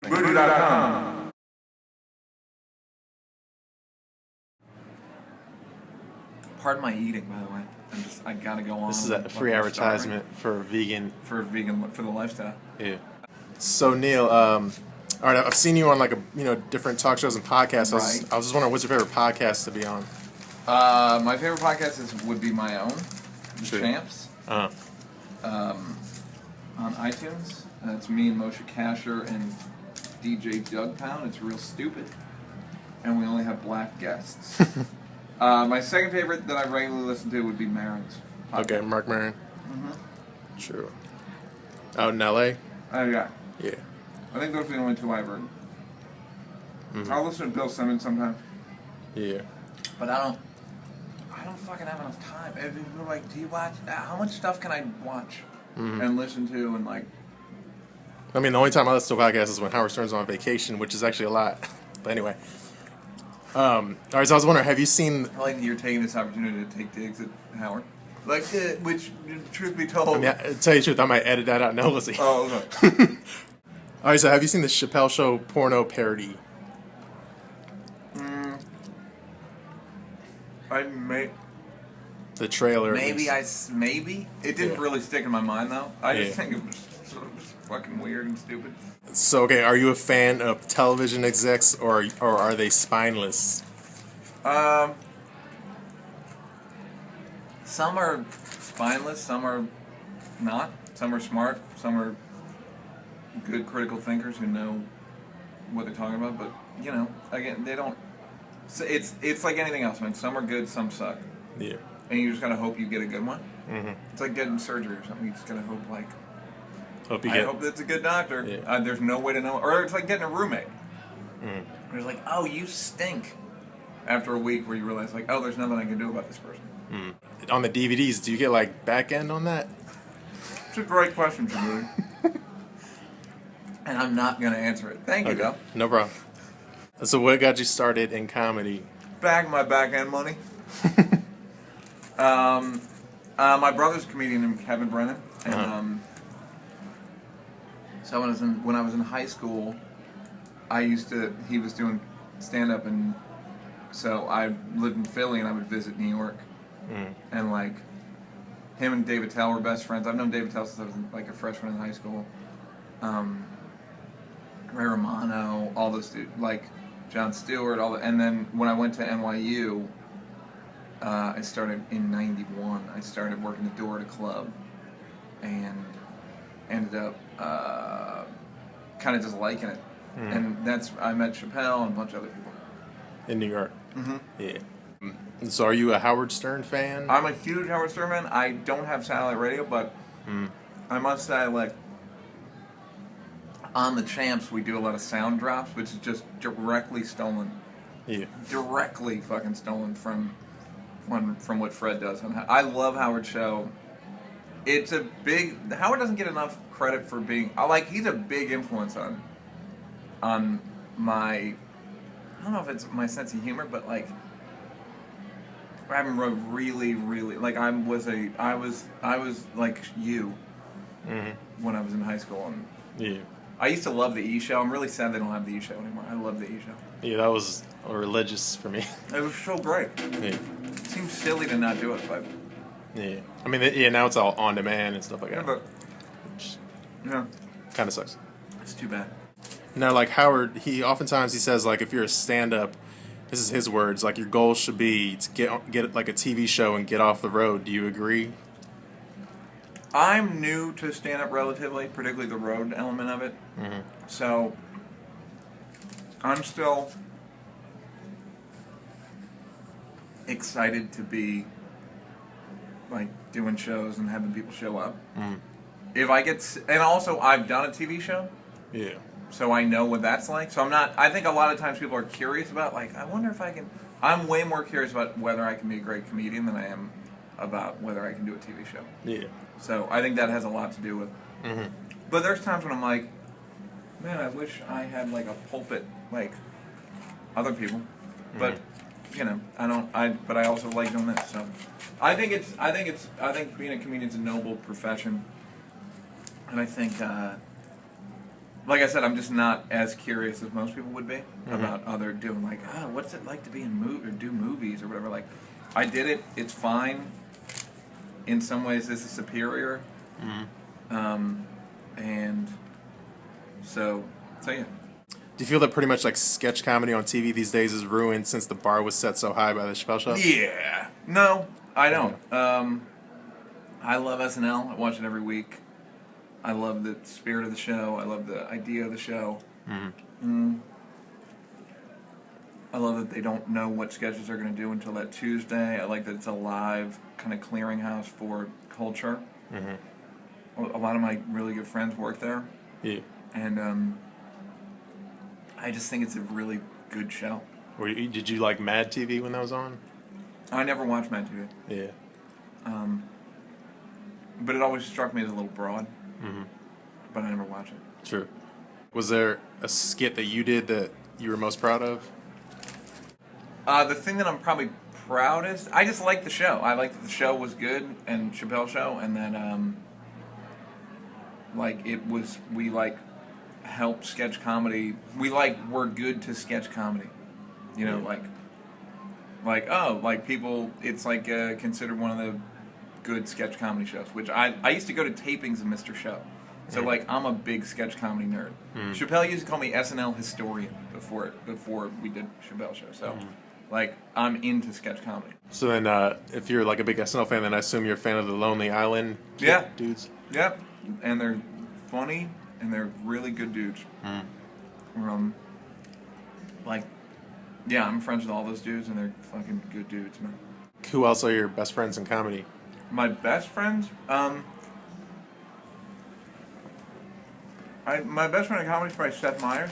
Booty.com. Pardon my eating, by the way. I gotta go on. This is a free advertisement for vegan. For the lifestyle. Yeah. So Neal, all right, I've seen you on like different talk shows and podcasts. Right. I was just wondering, what's your favorite podcast to be on? My favorite podcast would be my own, The Champs. On iTunes. It's me and Moshe Kasher and DJ Doug Pound. It's real stupid. And we only have black guests. My second favorite that I regularly listen to would be Maron's podcast. Okay, Mark Maron. Mm-hmm. True. Out in L.A.? Yeah. Yeah. I think those are the only two I've heard. Mm-hmm. I'll listen to Bill Simmons sometimes. Yeah. But I don't fucking have enough time. People are like, do you watch? How much stuff can I watch and listen to and like? I mean, the only time I listen to a podcast is when Howard Stern's on vacation, which is actually a lot. But anyway. All right, so I was wondering, have you seen... I like that you're taking this opportunity to take digs at Howard. Like, which, truth be told... I mean, to tell you the truth, I might edit that out. No, let's see. Oh, okay. All right, so have you seen the Chappelle Show porno parody? I may... The trailer. Maybe maybe? It didn't really stick in my mind, though. I just think it was sort of fucking weird and stupid. So, okay, are you a fan of television execs, or are they spineless? Some are spineless, some are not. Some are smart, some are good critical thinkers who know what they're talking about. But, again, they don't... It's like anything else, man. Some are good, some suck. Yeah. And you just gotta hope you get a good one. Mm-hmm. It's like getting surgery or something. You just gotta hope, like... I hope it's a good doctor. Yeah. There's no way to know. Or it's like getting a roommate. Mm. It's like, oh, you stink. After a week where you realize, like, oh, there's nothing I can do about this person. Mm. On the DVDs, do you get, like, back end on that? It's a great question, Shabooty. And I'm not going to answer it. Thank you, though. No problem. So what got you started in comedy? My back end money. My brother's a comedian named Neal Brennan. And, so when I was in high school, he was doing stand-up, and so I lived in Philly, and I would visit New York. And, like, him and David Tell were best friends. I've known David Tell since I was, like, a freshman in high school. Ray Romano, all those dudes, like, Jon Stewart, and then when I went to NYU, I started in 91. I started working the door at a club, and ended up kind of just liking it. And I met Chappelle and a bunch of other people. In New York? Mm-hmm. Yeah. So are you a Howard Stern fan? I'm a huge Howard Stern fan. I don't have satellite radio, but I must say, like, on the Champs, we do a lot of sound drops, which is just directly stolen. Yeah. Directly fucking stolen from what Fred does. And I love Howard's show. Howard doesn't get enough credit for being, he's a big influence on my, I don't know if it's my sense of humor, but, like, I'm really, really, like, I was like you when I was in high school. And yeah. I used to love the E! Show. I'm really sad they don't have the E! Show anymore. I love the E! Show. Yeah, that was religious for me. It was so great. Yeah. It seems silly to not do it, but... Yeah. I mean, now it's all on demand and stuff like that. But... Yeah. Kind of sucks. It's too bad. Now, like, Howard, he says, like, if you're a stand-up, this is his words, like, your goal should be to get like, a TV show and get off the road. Do you agree? I'm new to stand-up relatively, particularly the road element of it. So, I'm still excited to be, like, doing shows and having people show up. If I get... And also, I've done a TV show. Yeah. So I know what that's like. So I'm not... I think a lot of times people are curious about, like, I wonder if I can... I'm way more curious about whether I can be a great comedian than I am about whether I can do a TV show. Yeah. So I think that has a lot to do with... But there's times when I'm like, man, I wish I had, like, a pulpit like other people. But, but I also like doing this. So I think being a comedian is a noble profession. And I think like I said, I'm just not as curious as most people would be about other doing like, what's it like to be in or do movies or whatever. Like, I did it. It's fine. In some ways, this is superior. And so yeah. Do you feel that pretty much like sketch comedy on TV these days is ruined since the bar was set so high by the Chappelle Show? Yeah. No, I don't. I love SNL. I watch it every week. I love the spirit of the show. I love the idea of the show. I love that they don't know what sketches they're going to do until that Tuesday. I like that it's a live kind of clearinghouse for culture. A lot of my really good friends work there. Yeah. And I just think it's a really good show. Did you like Mad TV when that was on? I never watched Mad TV. Yeah. But it always struck me as a little broad. But I never watched it. True. Was there a skit that you did that you were most proud of? The thing that I'm probably proudest, I just liked the show. I liked that the show was good, and Chappelle Show, and then we helped sketch comedy. We were good to sketch comedy. You know, people, it's considered one of the good sketch comedy shows, which I used to go to tapings of Mr. Show. So I'm a big sketch comedy nerd. Chappelle used to call me SNL historian before we did Chappelle Show. So I'm into sketch comedy. So then, if you're like a big SNL fan, then I assume you're a fan of the Lonely Island dudes? Yep. And they're funny, and they're really good dudes. I'm friends with all those dudes, and they're fucking good dudes, man. Who else are your best friends in comedy? My best friends? My best friend in comedy is probably Seth Meyers.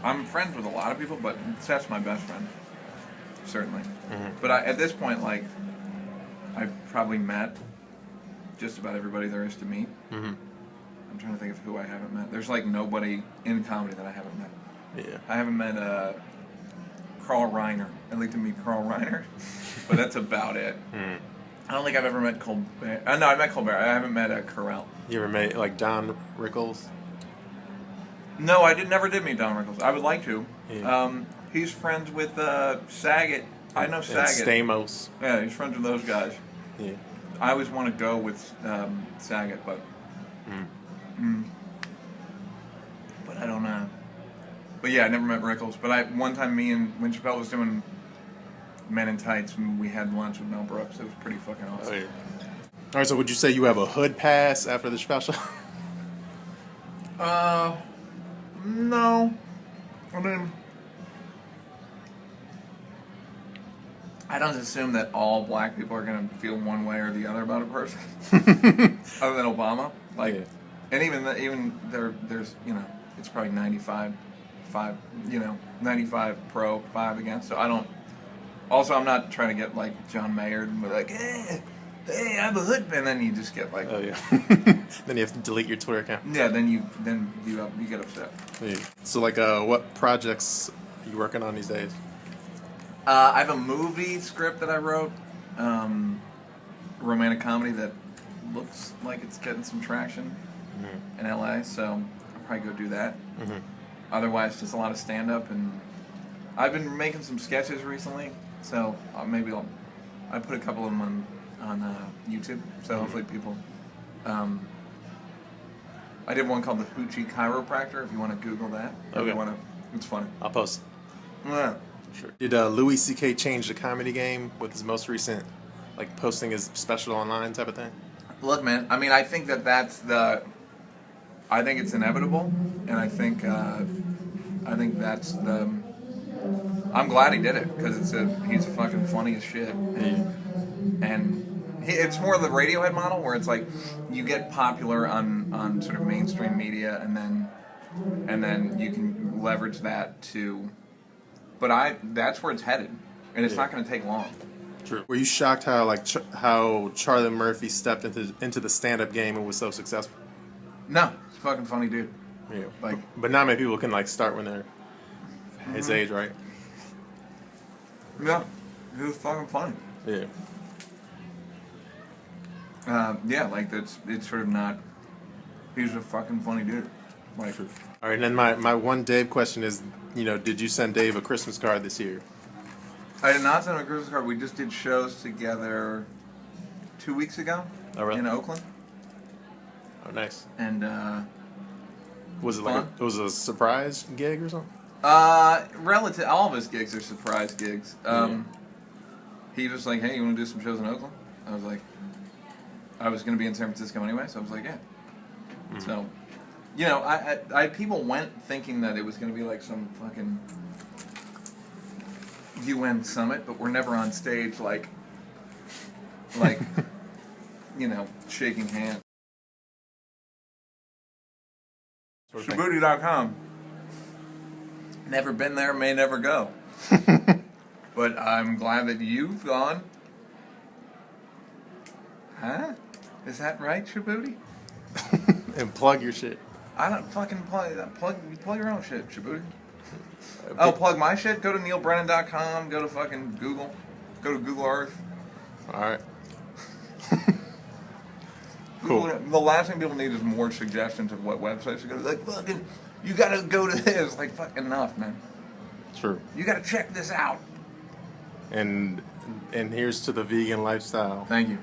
I'm friends with a lot of people, but Seth's my best friend, certainly. But at this point, I've probably met just about everybody there is to meet. I'm trying to think of who I haven't met. There's nobody in comedy that I haven't met. Yeah. I haven't met Carl Reiner. I'd like to meet Carl Reiner, but that's about it. I don't think I've ever met Colbert. No, I met Colbert. I haven't met Carell. You ever met Don Rickles? No, I never did meet Don Rickles. I would like to. Yeah. He's friends with Saget. I know Saget. And Stamos. Yeah, he's friends with those guys. Yeah. I always want to go with Saget, but but I don't know. But yeah, I never met Rickles. But one time when Chappelle was doing Men in Tights, we had lunch with Mel Brooks. It was pretty fucking awesome. Oh, yeah. All right, so would you say you have a hood pass after the Chappelle Show? No. I mean, I don't assume that all black people are going to feel one way or the other about a person. Other than Obama. And even there's, it's probably 95 pro, 5 against. So I don't. Also, I'm not trying to get John Mayer and be hey, I'm a hood, and then you just get oh yeah. Then you have to delete your Twitter account. Yeah, then you get upset. Yeah. So what projects are you working on these days? I have a movie script that I wrote, romantic comedy that looks like it's getting some traction in LA. So I'll probably go do that. Otherwise, just a lot of stand up, and I've been making some sketches recently. So maybe I put a couple of them on YouTube. So hopefully people. I did one called the Hoochie Chiropractor. If you want to Google that, it's funny. I'll post. Yeah. Sure. Did Louis C.K. change the comedy game with his most recent, posting his special online type of thing? Look, man. I mean, I think I think it's inevitable, and I think that's the. I'm glad he did it because he's fucking funny as shit, and it's more of the Radiohead model where it's you get popular on sort of mainstream media, and then you can leverage that to. But that's where it's headed, and it's not going to take long. True. Were you shocked how how Charlie Murphy stepped into the stand-up game and was so successful? No, he's a fucking funny dude. Yeah. But not many people can start when they're his age, right? Yeah, he was fucking funny. Yeah. Yeah, like it's sort of not. He's a fucking funny dude. Like, All right, and then my one Dave question is, did you send Dave a Christmas card this year? I did not send him a Christmas card. We just did shows together 2 weeks ago in Oakland. Oh, nice. And was it fun. it was a surprise gig or something? Relative, all of his gigs are surprise gigs. He was like, "Hey, you want to do some shows in Oakland?" I was like, I was going to be in San Francisco anyway, so I was like, "Yeah." Mm-hmm. So, I people went thinking that it was going to be like some fucking UN summit, but we're never on stage like shaking hands. Shabooty.com. Never been there, may never go. But I'm glad that you've gone. Huh? Is that right, Shabooty? And plug your shit. I don't fucking plug your own shit, Shabooty. Oh, plug my shit? Go to nealbrennan.com, go to fucking Google. Go to Google Earth. Alright. Cool. Cool. The last thing people need is more suggestions of what websites to go to. Like, fucking, you gotta go to this. Like, fucking enough, man. True. You gotta check this out. And here's to the vegan lifestyle. Thank you.